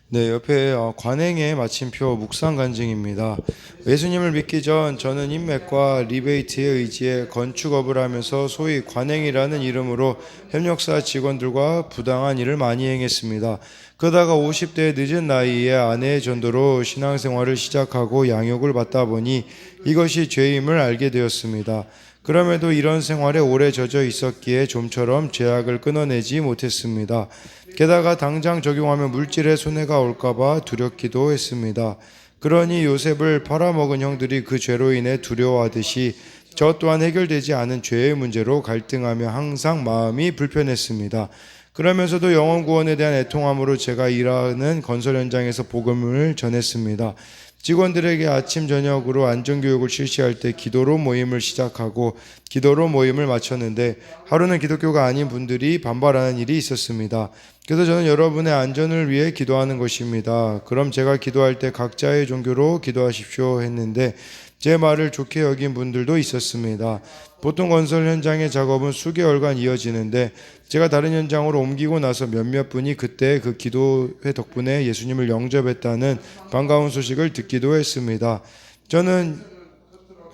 네, 옆에 관행의 마침표 묵상 간증입니다. 예수님을 믿기 전 저는 인맥과 리베이트에 의지해 건축업을 하면서 소위 관행이라는 이름으로 협력사 직원들과 부당한 일을 많이 행했습니다. 그러다가 50대 늦은 나이에 아내의 전도로 신앙생활을 시작하고 양육을 받다 보니 이것이 죄임을 알게 되었습니다. 그럼에도 이런 생활에 오래 젖어 있었기에 좀처럼 죄악을 끊어내지 못했습니다. 게다가 당장 적용하면 물질에 손해가 올까봐 두렵기도 했습니다. 그러니 요셉을 팔아먹은 형들이 그 죄로 인해 두려워하듯이 저 또한 해결되지 않은 죄의 문제로 갈등하며 항상 마음이 불편했습니다. 그러면서도 영혼 구원에 대한 애통함으로 제가 일하는 건설 현장에서 복음을 전했습니다. 직원들에게 아침 저녁으로 안전교육을 실시할 때 기도로 모임을 시작하고 기도로 모임을 마쳤는데 하루는 기독교가 아닌 분들이 반발하는 일이 있었습니다. 그래서 저는 여러분의 안전을 위해 기도하는 것입니다. 그럼 제가 기도할 때 각자의 종교로 기도하십시오 했는데 제 말을 좋게 여긴 분들도 있었습니다. 보통 건설 현장의 작업은 수개월간 이어지는데 제가 다른 현장으로 옮기고 나서 몇몇 분이 그때 그 기도회 덕분에 예수님을 영접했다는 반가운 소식을 듣기도 했습니다. 저는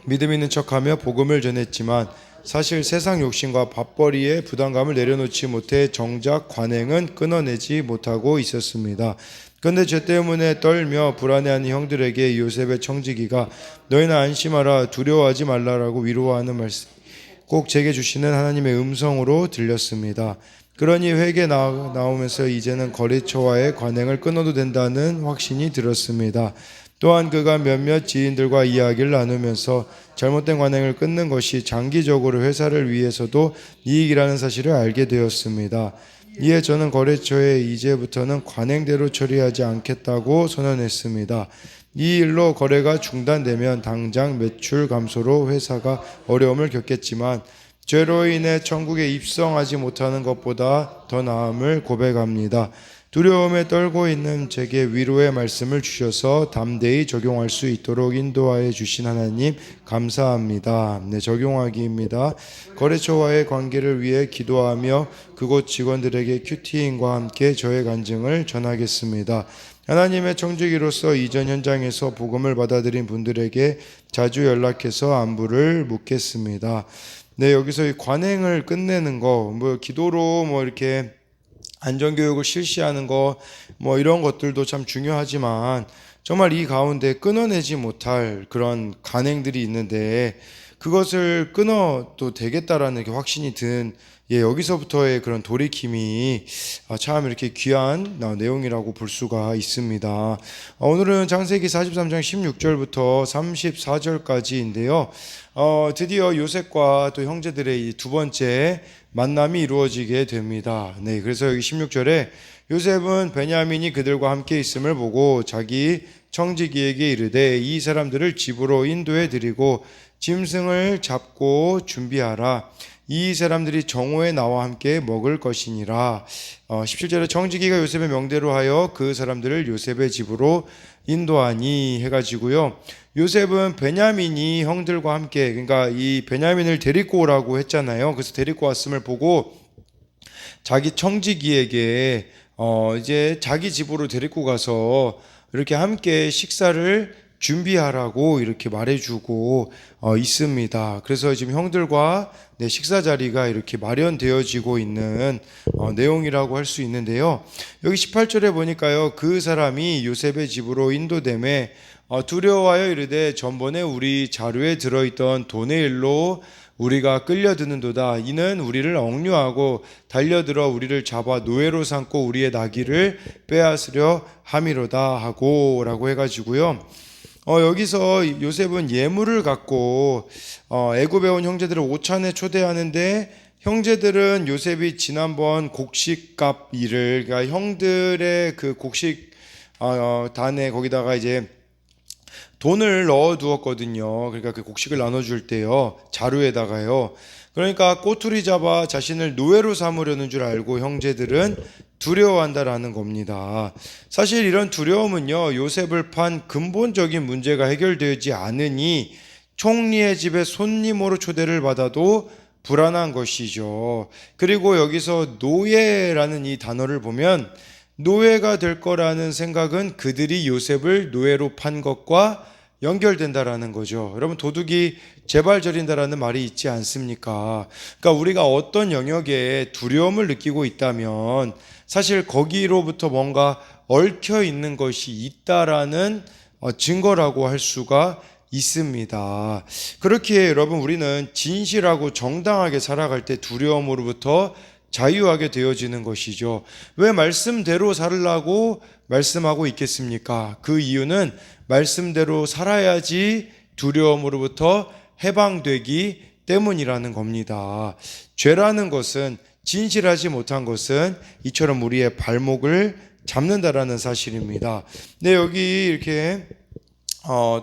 믿음 있는 척하며 복음을 전했지만 사실 세상 욕심과 밥벌이에 부담감을 내려놓지 못해 정작 관행은 끊어내지 못하고 있었습니다. 그런데 죄 때문에 떨며 불안해하는 형들에게 요셉의 청지기가 너희는 안심하라 두려워하지 말라라고 위로하는 말씀 꼭 제게 주시는 하나님의 음성으로 들렸습니다. 그러니 회개 나오면서 이제는 거래처와의 관행을 끊어도 된다는 확신이 들었습니다. 또한 그가 몇몇 지인들과 이야기를 나누면서 잘못된 관행을 끊는 것이 장기적으로 회사를 위해서도 이익이라는 사실을 알게 되었습니다. 이에 저는 거래처에 이제부터는 관행대로 처리하지 않겠다고 선언했습니다. 이 일로 거래가 중단되면 당장 매출 감소로 회사가 어려움을 겪겠지만 죄로 인해 천국에 입성하지 못하는 것보다 더 나음을 고백합니다. 두려움에 떨고 있는 제게 위로의 말씀을 주셔서 담대히 적용할 수 있도록 인도하여 주신 하나님 감사합니다. 네, 적용하기입니다. 거래처와의 관계를 위해 기도하며 그곳 직원들에게 큐티인과 함께 저의 간증을 전하겠습니다. 하나님의 청지기로서 이전 현장에서 복음을 받아들인 분들에게 자주 연락해서 안부를 묻겠습니다. 네, 여기서 이 관행을 끝내는 거, 기도로 이렇게 안전교육을 실시하는 거, 이런 것들도 참 중요하지만, 정말 이 가운데 끊어내지 못할 그런 간행들이 있는데, 그것을 끊어도 되겠다라는 이렇게 확신이 든, 여기서부터의 그런 돌이킴이 참 이렇게 귀한 내용이라고 볼 수가 있습니다. 오늘은 창세기 43장 16절부터 34절까지인데요. 드디어 요셉과 또 형제들의 이 두 번째 만남이 이루어지게 됩니다. 네, 그래서 여기 16절에 요셉은 베냐민이 그들과 함께 있음을 보고 자기 청지기에게 이르되 이 사람들을 집으로 인도해 드리고 짐승을 잡고 준비하라. 이 사람들이 정오에 나와 함께 먹을 것이니라. 17절에 청지기가 요셉의 명대로 하여 그 사람들을 요셉의 집으로 인도하니 해가지고요. 요셉은 베냐민이 형들과 함께, 그러니까 이 베냐민을 데리고 오라고 했잖아요. 그래서 데리고 왔음을 보고 자기 청지기에게 이제 자기 집으로 데리고 가서 이렇게 함께 식사를 준비하라고 이렇게 말해주고 있습니다. 그래서 지금 형들과 식사 자리가 이렇게 마련되어지고 있는 내용이라고 할 수 있는데요. 여기 18절에 보니까요, 그 사람이 요셉의 집으로 인도됨에 두려워하여 이르되 전번에 우리 자루에 들어있던 돈의 일로 우리가 끌려드는도다. 이는 우리를 억류하고 달려들어 우리를 잡아 노예로 삼고 우리의 나귀를 빼앗으려 함이로다 하고 라고 해가지고요. 여기서 요셉은 예물을 갖고 애굽에 온 형제들을 오찬에 초대하는데 형제들은 요셉이 지난번 곡식값 일을, 그러니까 형들의 그 곡식 단에 거기다가 이제 돈을 넣어 두었거든요. 그러니까 그 곡식을 나눠줄 때요, 자루에다가요. 그러니까 꼬투리 잡아 자신을 노예로 삼으려는 줄 알고 형제들은 두려워한다라는 겁니다. 사실 이런 두려움은요, 요셉을 판 근본적인 문제가 해결되지 않으니 총리의 집에 손님으로 초대를 받아도 불안한 것이죠. 그리고 여기서 노예라는 이 단어를 보면 노예가 될 거라는 생각은 그들이 요셉을 노예로 판 것과 연결된다라는 거죠. 여러분, 도둑이 재발 저린다라는 말이 있지 않습니까? 그러니까 우리가 어떤 영역에 두려움을 느끼고 있다면 사실 거기로부터 뭔가 얽혀 있는 것이 있다라는 증거라고 할 수가 있습니다. 그렇기에 여러분, 우리는 진실하고 정당하게 살아갈 때 두려움으로부터 자유하게 되어지는 것이죠. 왜 말씀대로 살으라고 말씀하고 있겠습니까? 그 이유는 말씀대로 살아야지 두려움으로부터 해방되기 때문이라는 겁니다. 죄라는 것은, 진실하지 못한 것은 이처럼 우리의 발목을 잡는다라는 사실입니다. 네, 여기 이렇게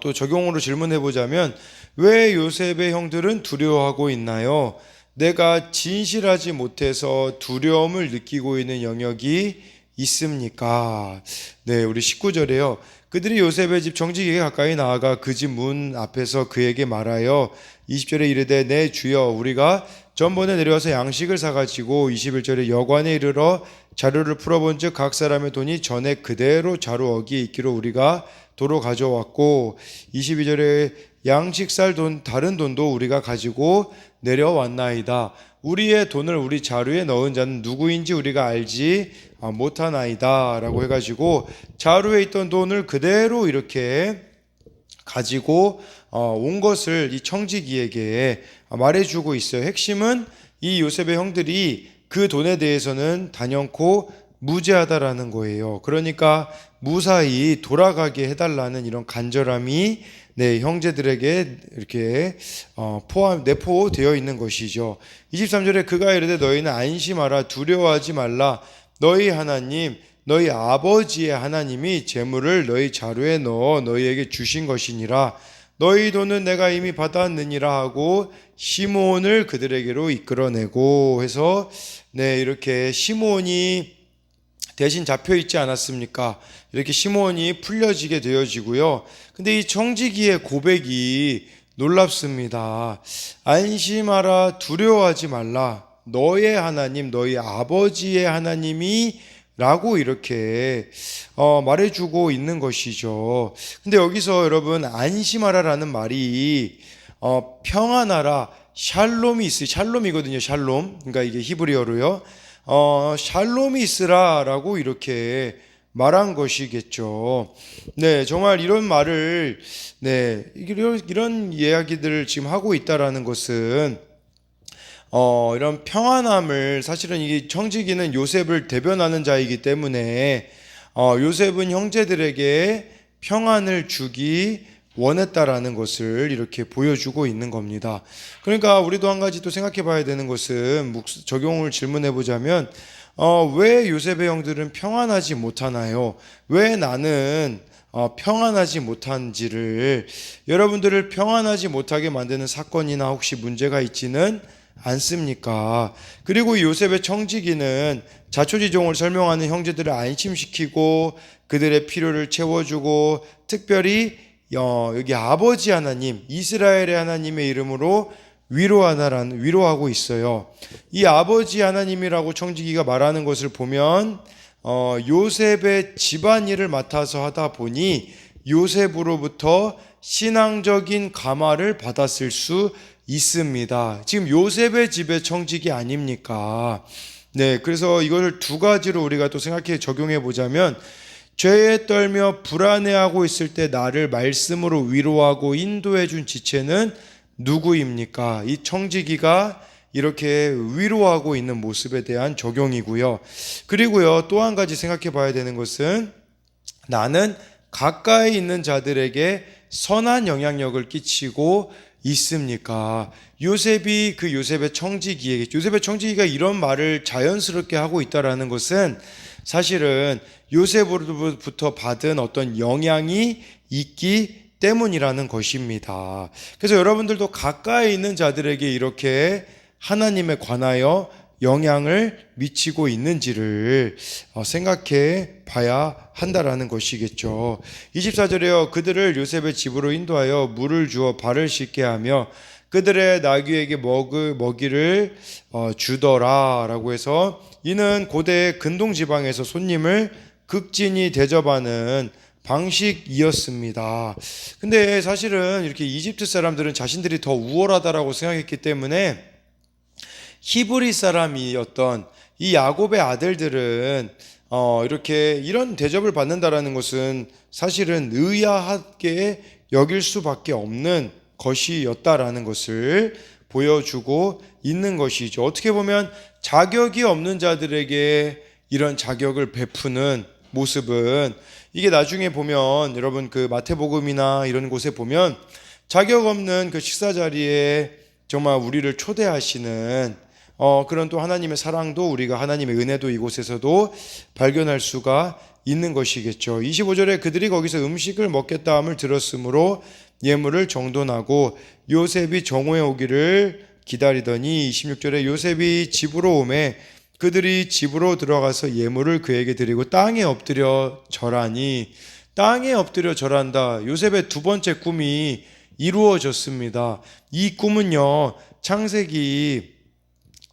또 적용으로 질문해 보자면, 왜 요셉의 형들은 두려워하고 있나요? 내가 진실하지 못해서 두려움을 느끼고 있는 영역이 있습니까? 네, 우리 19절에요. 그들이 요셉의 집 정직에게 가까이 나아가 그 집 문 앞에서 그에게 말하여 20절에 이르되 내 주여 우리가 전번에 내려와서 양식을 사가지고 21절에 여관에 이르러 자루를 풀어본즉 각 사람의 돈이 전에 그대로 자루 어기에 있기로 우리가 도로 가져왔고 22절에 양식 살 돈 다른 돈도 우리가 가지고 내려왔나이다. 우리의 돈을 우리 자루에 넣은 자는 누구인지 우리가 알지 못하나이다 라고 해가지고 자루에 있던 돈을 그대로 이렇게 가지고 온 것을 이 청지기에게 말해주고 있어요. 핵심은 이 요셉의 형들이 그 돈에 대해서는 단연코 무죄하다라는 거예요. 그러니까 무사히 돌아가게 해달라는 이런 간절함이 형제들에게 이렇게 내포되어 있는 것이죠. 23절에 그가 이르되 너희는 안심하라 두려워하지 말라 너희 하나님 너희 아버지의 하나님이 재물을 너희 자루에 넣어 너희에게 주신 것이니라 너희 돈은 내가 이미 받았느니라 하고 시므온을 그들에게로 이끌어내고 해서 이렇게 시므온이 대신 잡혀 있지 않았습니까? 이렇게 시므온이 풀려지게 되어지고요. 근데 이 청지기의 고백이 놀랍습니다. 안심하라 두려워하지 말라 너의 하나님 너희 아버지의 하나님이 라고 이렇게 말해주고 있는 것이죠. 근데 여기서 여러분 안심하라라는 말이 평안하라 샬롬이 있어요. 샬롬이거든요. 샬롬. 그러니까 이게 히브리어로요. 샬롬이 있으라라고 이렇게 말한 것이겠죠. 네, 정말 이런 말을 이런 이야기들을 지금 하고 있다라는 것은 이런 평안함을 사실은 이 청지기는 요셉을 대변하는 자이기 때문에 요셉은 형제들에게 평안을 주기 원했다라는 것을 이렇게 보여주고 있는 겁니다. 그러니까 우리도 한 가지 또 생각해 봐야 되는 것은 적용을 질문해 보자면 왜 요셉의 형들은 평안하지 못하나요? 왜 나는 평안하지 못한지를 여러분들을 평안하지 못하게 만드는 사건이나 혹시 문제가 있지는 않습니까? 그리고 요셉의 청지기는 자초지종을 설명하는 형제들을 안심시키고 그들의 필요를 채워주고 특별히 여기 아버지 하나님 이스라엘의 하나님의 이름으로 위로하고 있어요. 이 아버지 하나님이라고 청지기가 말하는 것을 보면 요셉의 집안일을 맡아서 하다 보니 요셉으로부터 신앙적인 감화를 받았을 수 있습니다. 지금 요셉의 집의 청지기 아닙니까? 그래서 이걸 두 가지로 우리가 또 생각해 적용해 보자면 죄에 떨며 불안해하고 있을 때 나를 말씀으로 위로하고 인도해 준 지체는 누구입니까? 이 청지기가 이렇게 위로하고 있는 모습에 대한 적용이고요. 그리고요, 또 한 가지 생각해 봐야 되는 것은 나는 가까이 있는 자들에게 선한 영향력을 끼치고 있습니까? 요셉이 그 요셉의 청지기가 이런 말을 자연스럽게 하고 있다라는 것은 사실은 요셉으로부터 받은 어떤 영향이 있기 때문이라는 것입니다. 그래서 여러분들도 가까이 있는 자들에게 이렇게 하나님에 관하여 영향을 미치고 있는지를 생각해 봐야 한다라는 것이겠죠. 24절에요. 그들을 요셉의 집으로 인도하여 물을 주어 발을 씻게 하며 그들의 나귀에게 먹이를 주더라 라고 해서, 이는 고대 근동 지방에서 손님을 극진히 대접하는 방식이었습니다. 근데 사실은 이렇게 이집트 사람들은 자신들이 더 우월하다라고 생각했기 때문에 히브리 사람이었던 이 야곱의 아들들은 이렇게 이런 대접을 받는다라는 것은 사실은 의아하게 여길 수밖에 없는 것이었다라는 것을 보여주고 있는 것이죠. 어떻게 보면 자격이 없는 자들에게 이런 자격을 베푸는 모습은, 이게 나중에 보면 여러분 그 마태복음이나 이런 곳에 보면 자격 없는 그 식사 자리에 정말 우리를 초대하시는 그런 또 하나님의 사랑도, 우리가 하나님의 은혜도 이곳에서도 발견할 수가 있는 것이겠죠. 25절에 그들이 거기서 음식을 먹겠다 함을 들었으므로 예물을 정돈하고 요셉이 정오에 오기를 기다리더니, 26절에 요셉이 집으로 오매 그들이 집으로 들어가서 예물을 그에게 드리고 땅에 엎드려 절하니, 땅에 엎드려 절한다. 요셉의 두 번째 꿈이 이루어졌습니다. 이 꿈은요, 창세기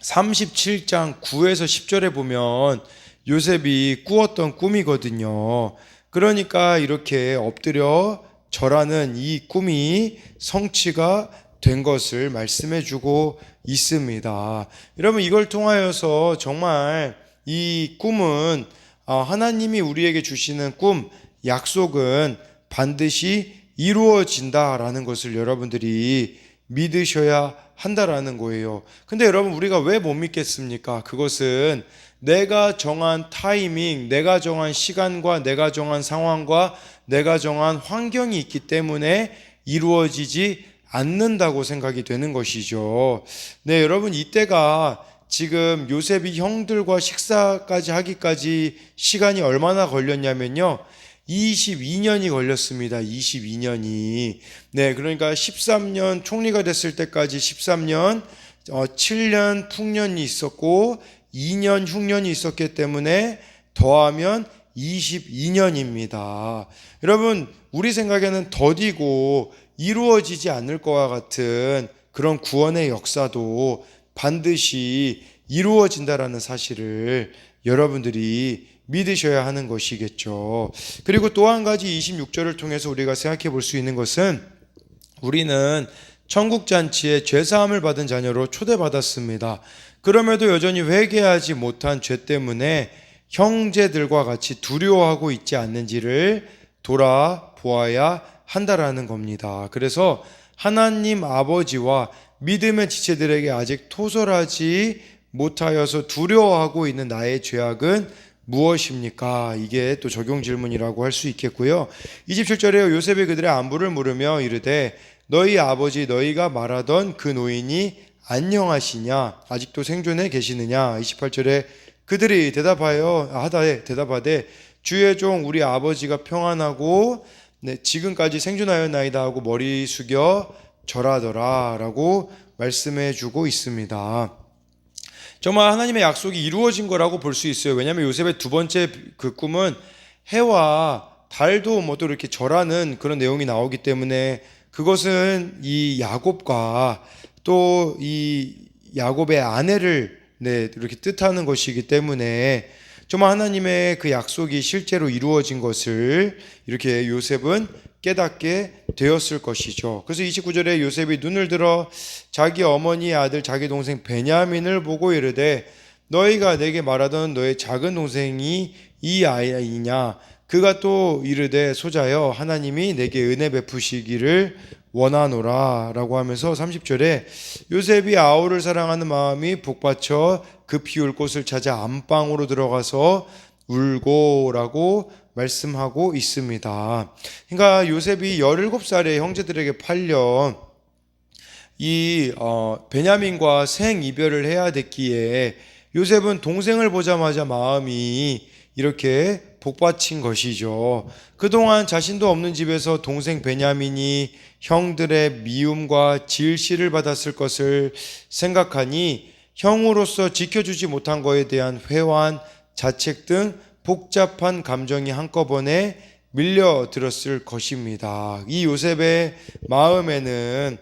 37장 9에서 10절에 보면 요셉이 꾸었던 꿈이거든요. 그러니까 이렇게 엎드려 절하는 이 꿈이 성취가 된 것을 말씀해 주고 있습니다. 여러분, 이걸 통하여서 정말 이 꿈은 하나님이 우리에게 주시는 꿈, 약속은 반드시 이루어진다라는 것을 여러분들이 믿으셔야 한다라는 거예요. 근데 여러분, 우리가 왜 못 믿겠습니까? 그것은 내가 정한 타이밍, 내가 정한 시간과 내가 정한 상황과 내가 정한 환경이 있기 때문에 이루어지지 않는다고 생각이 되는 것이죠. 네, 여러분, 이때가 지금 요셉이 형들과 식사까지 하기까지 시간이 얼마나 걸렸냐면요, 22년이 걸렸습니다. 22년이. 네, 그러니까 13년 총리가 됐을 때까지 13년, 7년 풍년이 있었고 2년 흉년이 있었기 때문에 더하면 22년입니다. 여러분, 우리 생각에는 더디고 이루어지지 않을 것과 같은 그런 구원의 역사도 반드시 이루어진다라는 사실을 여러분들이 믿으셔야 하는 것이겠죠. 그리고 또 한 가지 26절을 통해서 우리가 생각해 볼 수 있는 것은, 우리는 천국잔치에 죄사함을 받은 자녀로 초대받았습니다. 그럼에도 여전히 회개하지 못한 죄 때문에 형제들과 같이 두려워하고 있지 않는지를 돌아보아야 한다라는 겁니다. 그래서 하나님 아버지와 믿음의 지체들에게 아직 토설하지 못하여서 두려워하고 있는 나의 죄악은 무엇입니까? 이게 또 적용 질문이라고 할 수 있겠고요. 27절에 요셉이 그들의 안부를 물으며 이르되 너희 아버지 너희가 말하던 그 노인이 안녕하시냐? 아직도 생존해 계시느냐? 28절에 그들이 대답하되 주의 종 우리 아버지가 평안하고 지금까지 생존하였나이다 하고 머리 숙여 절하더라 라고 말씀해 주고 있습니다. 정말 하나님의 약속이 이루어진 거라고 볼 수 있어요. 왜냐하면 요셉의 두 번째 그 꿈은 해와 달도 또 이렇게 절하는 그런 내용이 나오기 때문에, 그것은 이 야곱과 또 이 야곱의 아내를 이렇게 뜻하는 것이기 때문에 정말 하나님의 그 약속이 실제로 이루어진 것을 이렇게 요셉은 깨닫게 되었을 것이죠. 그래서 29절에 요셉이 눈을 들어 자기 어머니의 아들 자기 동생 베냐민을 보고 이르되 너희가 내게 말하던 너의 작은 동생이 이 아이냐? 그가 또 이르되 소자여 하나님이 내게 은혜 베푸시기를 원하노라 라고 하면서 30절에 요셉이 아우를 사랑하는 마음이 복받쳐 급히 울 곳을 찾아 안방으로 들어가서 울고라고 말씀하고 있습니다. 그러니까 요셉이 17살에 형제들에게 팔려 이 베냐민과 생이별을 해야 됐기에 요셉은 동생을 보자마자 마음이 이렇게 복받친 것이죠. 그동안 자신도 없는 집에서 동생 베냐민이 형들의 미움과 질시를 받았을 것을 생각하니 형으로서 지켜주지 못한 것에 대한 회한, 자책 등 복잡한 감정이 한꺼번에 밀려들었을 것입니다. 이 요셉의 마음에는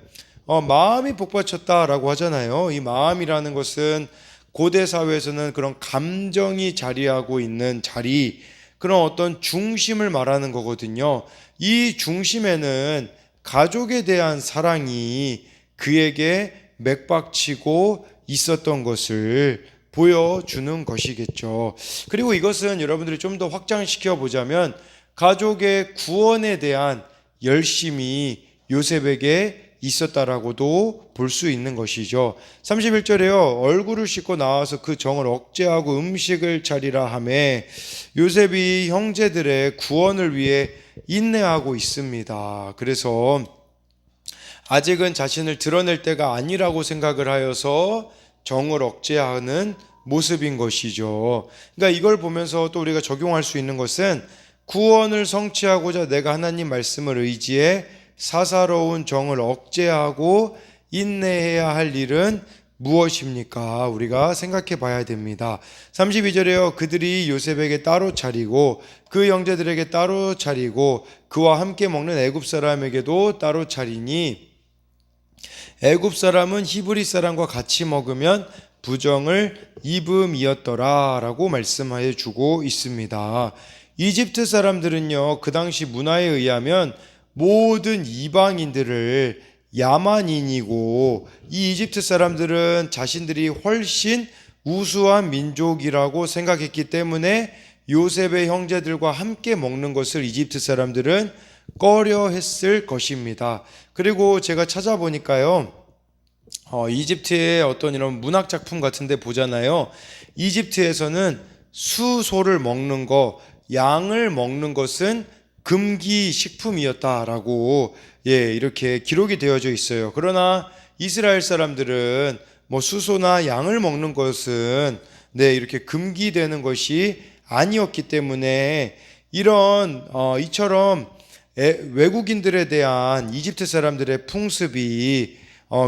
마음이 복받쳤다라고 하잖아요. 이 마음이라는 것은 고대 사회에서는 그런 감정이 자리하고 있는 자리, 그런 어떤 중심을 말하는 거거든요. 이 중심에는 가족에 대한 사랑이 그에게 맥박치고 있었던 것을 보여주는 것이겠죠. 그리고 이것은 여러분들이 좀 더 확장시켜 보자면 가족의 구원에 대한 열심이 요셉에게 있었다라고도 볼 수 있는 것이죠. 31절에요. 얼굴을 씻고 나와서 그 정을 억제하고 음식을 차리라 하매 요셉이 형제들의 구원을 위해 인내하고 있습니다. 그래서 아직은 자신을 드러낼 때가 아니라고 생각을 하여서 정을 억제하는 모습인 것이죠. 그러니까 이걸 보면서 또 우리가 적용할 수 있는 것은 구원을 성취하고자 내가 하나님 말씀을 의지해 사사로운 정을 억제하고 인내해야 할 일은 무엇입니까? 우리가 생각해 봐야 됩니다. 32절에요. 그들이 요셉에게 따로 차리고 그 형제들에게 따로 차리고 그와 함께 먹는 애굽 사람에게도 따로 차리니 애굽 사람은 히브리 사람과 같이 먹으면 부정을 입음이었더라 라고 말씀하여 주고 있습니다. 이집트 사람들은요, 그 당시 문화에 의하면 모든 이방인들을 야만인이고, 이 이집트 사람들은 자신들이 훨씬 우수한 민족이라고 생각했기 때문에 요셉의 형제들과 함께 먹는 것을 이집트 사람들은 꺼려 했을 것입니다. 그리고 제가 찾아보니까요, 이집트의 어떤 이런 문학 작품 같은데 보잖아요. 이집트에서는 수소를 먹는 거, 양을 먹는 것은 금기 식품이었다라고 이렇게 기록이 되어져 있어요. 그러나 이스라엘 사람들은 뭐 수소나 양을 먹는 것은 이렇게 금기되는 것이 아니었기 때문에 이런 이처럼 외국인들에 대한 이집트 사람들의 풍습이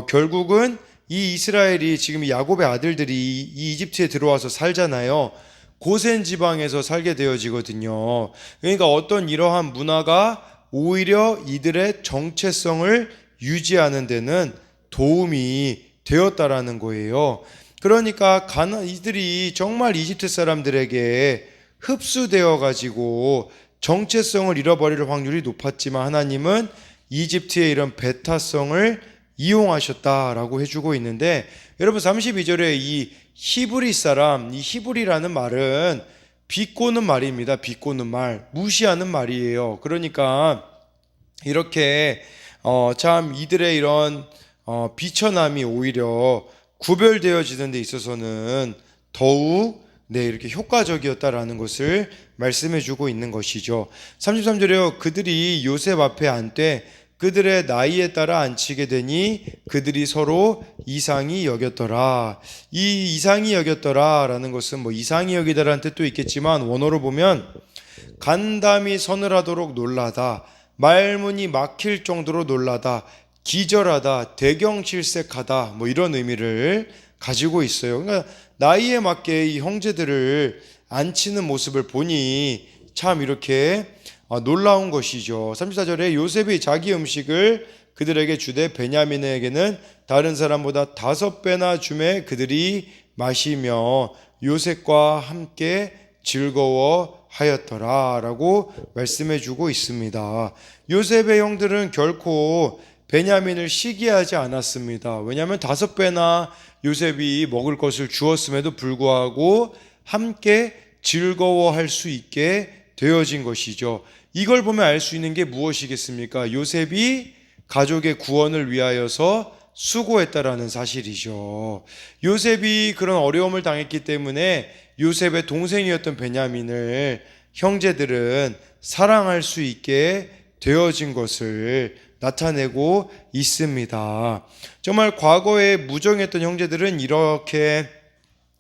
결국은 이 이스라엘이 지금 야곱의 아들들이 이 이집트에 들어와서 살잖아요. 고센 지방에서 살게 되어지거든요. 그러니까 어떤 이러한 문화가 오히려 이들의 정체성을 유지하는 데는 도움이 되었다라는 거예요. 그러니까 이들이 정말 이집트 사람들에게 흡수되어 가지고 정체성을 잃어버릴 확률이 높았지만 하나님은 이집트의 이런 배타성을 이용하셨다라고 해주고 있는데, 여러분 32절에 이 히브리 사람, 이 히브리라는 말은 비꼬는 말입니다. 비꼬는 말, 무시하는 말이에요. 그러니까 이렇게 참 이들의 이런 비천함이 오히려 구별되어지는 데 있어서는 더욱 이렇게 효과적이었다라는 것을 말씀해 주고 있는 것이죠. 33절에요. 그들이 요셉 앞에 앉되 그들의 나이에 따라 앉히게 되니 그들이 서로 이상히 여겼더라. 이 이상히 여겼더라라는 것은 뭐 이상히 여기다라는 뜻도 있겠지만 원어로 보면 간담이 서늘하도록 놀라다, 말문이 막힐 정도로 놀라다, 기절하다, 대경실색하다, 뭐 이런 의미를 가지고 있어요. 그러니까 나이에 맞게 이 형제들을 앉히는 모습을 보니 참 이렇게 놀라운 것이죠. 34절에 요셉이 자기 음식을 그들에게 주되 베냐민에게는 다른 사람보다 5배나 주매 그들이 마시며 요셉과 함께 즐거워하였더라 라고 말씀해 주고 있습니다. 요셉의 형들은 결코 베냐민을 시기하지 않았습니다. 왜냐하면 5배나 요셉이 먹을 것을 주었음에도 불구하고 함께 즐거워할 수 있게 되어진 것이죠. 이걸 보면 알 수 있는 게 무엇이겠습니까? 요셉이 가족의 구원을 위하여서 수고했다라는 사실이죠. 요셉이 그런 어려움을 당했기 때문에 요셉의 동생이었던 베냐민을 형제들은 사랑할 수 있게 되어진 것을 나타내고 있습니다. 정말 과거에 무정했던 형제들은 이렇게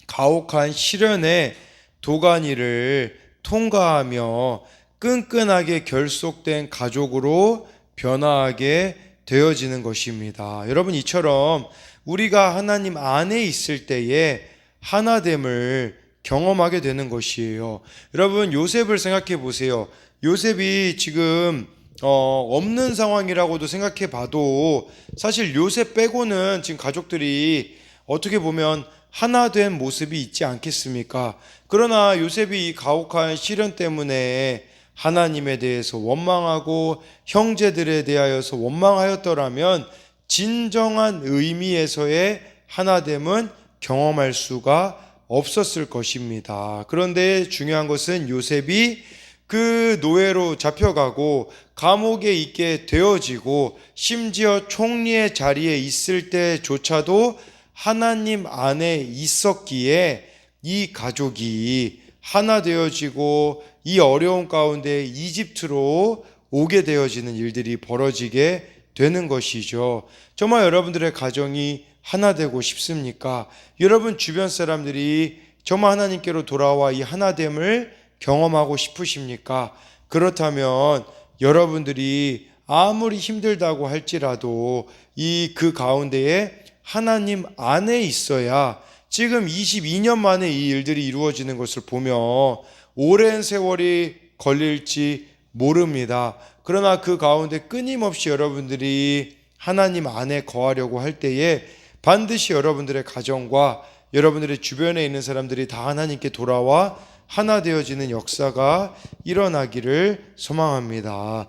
가혹한 시련의 도가니를 통과하며 끈끈하게 결속된 가족으로 변화하게 되어지는 것입니다. 여러분, 이처럼 우리가 하나님 안에 있을 때에 하나됨을 경험하게 되는 것이에요. 여러분, 요셉을 생각해 보세요. 요셉이 지금 없는 상황이라고도 생각해 봐도 사실 요셉 빼고는 지금 가족들이 어떻게 보면 하나 된 모습이 있지 않겠습니까? 그러나 요셉이 이 가혹한 시련 때문에 하나님에 대해서 원망하고 형제들에 대하여서 원망하였더라면 진정한 의미에서의 하나됨은 경험할 수가 없었을 것입니다. 그런데 중요한 것은 요셉이 그 노예로 잡혀가고 감옥에 있게 되어지고 심지어 총리의 자리에 있을 때조차도 하나님 안에 있었기에 이 가족이 하나 되어지고 이 어려운 가운데 이집트로 오게 되어지는 일들이 벌어지게 되는 것이죠. 정말 여러분들의 가정이 하나 되고 싶습니까? 여러분 주변 사람들이 정말 하나님께로 돌아와 이 하나됨을 경험하고 싶으십니까? 그렇다면 여러분들이 아무리 힘들다고 할지라도 그 가운데에 하나님 안에 있어야 지금 22년 만에 이 일들이 이루어지는 것을 보며 오랜 세월이 걸릴지 모릅니다. 그러나 그 가운데 끊임없이 여러분들이 하나님 안에 거하려고 할 때에 반드시 여러분들의 가정과 여러분들의 주변에 있는 사람들이 다 하나님께 돌아와 하나 되어지는 역사가 일어나기를 소망합니다.